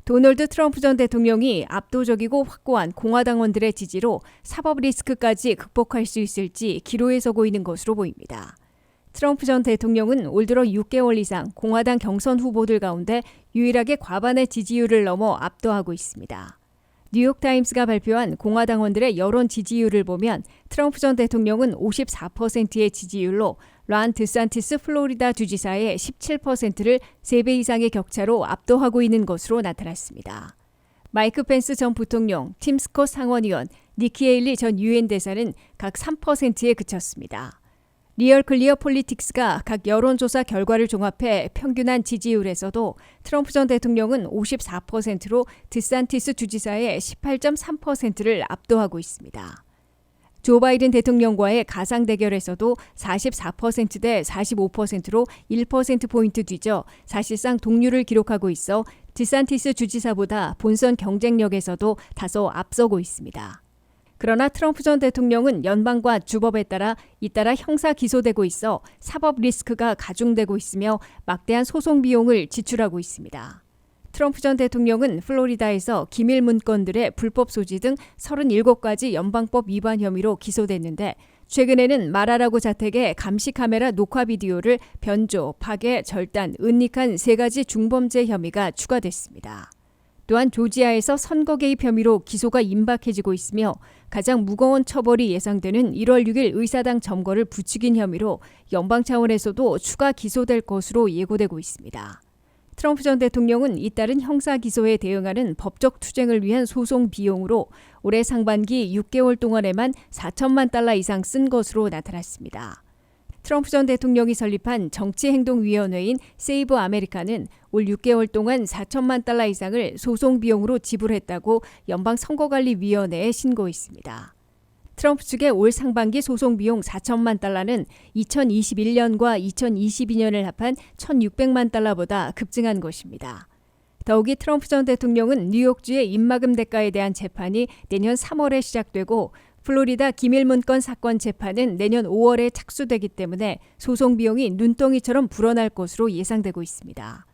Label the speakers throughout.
Speaker 1: 도널드 트럼프 전 대통령이 압도적이고 확고한 공화당원들의 지지로 사법 리스크까지 극복할 수 있을지 기로에 서고 있는 것으로 보입니다. 트럼프 전 대통령은 올 들어 6개월 이상 공화당 경선 후보들 가운데 유일하게 과반의 지지율을 넘어 압도하고 있습니다. 뉴욕타임스가 발표한 공화당원들의 여론 지지율을 보면 트럼프 전 대통령은 54%의 지지율로 론 드산티스 플로리다 주지사의 17%를 3배 이상의 격차로 압도하고 있는 것으로 나타났습니다. 마이크 펜스 전 부통령, 팀 스콧 상원의원, 니키 헤일리 전 유엔 대사는 각 3%에 그쳤습니다. 리얼 클리어 폴리틱스가 각 여론조사 결과를 종합해 평균한 지지율에서도 트럼프 전 대통령은 54%로 드산티스 주지사의 18.3%를 압도하고 있습니다. 조 바이든 대통령과의 가상 대결에서도 44%대 45%로 1%포인트 뒤져 사실상 동률을 기록하고 있어 드산티스 주지사보다 본선 경쟁력에서도 다소 앞서고 있습니다. 그러나 트럼프 전 대통령은 연방과 주법에 따라 잇따라 형사 기소되고 있어 사법 리스크가 가중되고 있으며 막대한 소송 비용을 지출하고 있습니다. 트럼프 전 대통령은 플로리다에서 기밀 문건들의 불법 소지 등 37가지 연방법 위반 혐의로 기소됐는데 최근에는 말하라고 자택의 감시 카메라 녹화 비디오를 변조, 파괴, 절단, 은닉한 3가지 중범죄 혐의가 추가됐습니다. 또한 조지아에서 선거 개입 혐의로 기소가 임박해지고 있으며 가장 무거운 처벌이 예상되는 1월 6일 의사당 점거를 부추긴 혐의로 연방 차원에서도 추가 기소될 것으로 예고되고 있습니다. 트럼프 전 대통령은 잇따른 형사 기소에 대응하는 법적 투쟁을 위한 소송 비용으로 올해 상반기 6개월 동안에만 4천만 달러 이상 쓴 것으로 나타났습니다. 트럼프 전 대통령이 설립한 정치행동위원회인 세이브 아메리카는 올 6개월 동안 4천만 달러 이상을 소송 비용으로 지불했다고 연방선거관리위원회에 신고했습니다. 트럼프 측의 올 상반기 소송 비용 4천만 달러는 2021년과 2022년을 합한 1,600만 달러보다 급증한 것입니다. 더욱이 트럼프 전 대통령은 뉴욕주의 입막음 대가에 대한 재판이 내년 3월에 시작되고 플로리다 기밀문건 사건 재판은 내년 5월에 착수되기 때문에 소송 비용이 눈덩이처럼 불어날 것으로 예상되고 있습니다.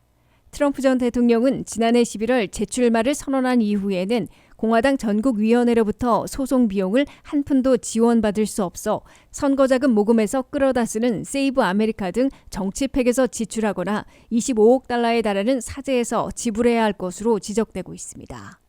Speaker 1: 트럼프 전 대통령은 지난해 11월 재출마를 선언한 이후에는 공화당 전국위원회로부터 소송 비용을 한 푼도 지원받을 수 없어 선거자금 모금에서 끌어다 쓰는 세이브 아메리카 등 정치팩에서 지출하거나 25억 달러에 달하는 사재에서 지불해야 할 것으로 지적되고 있습니다.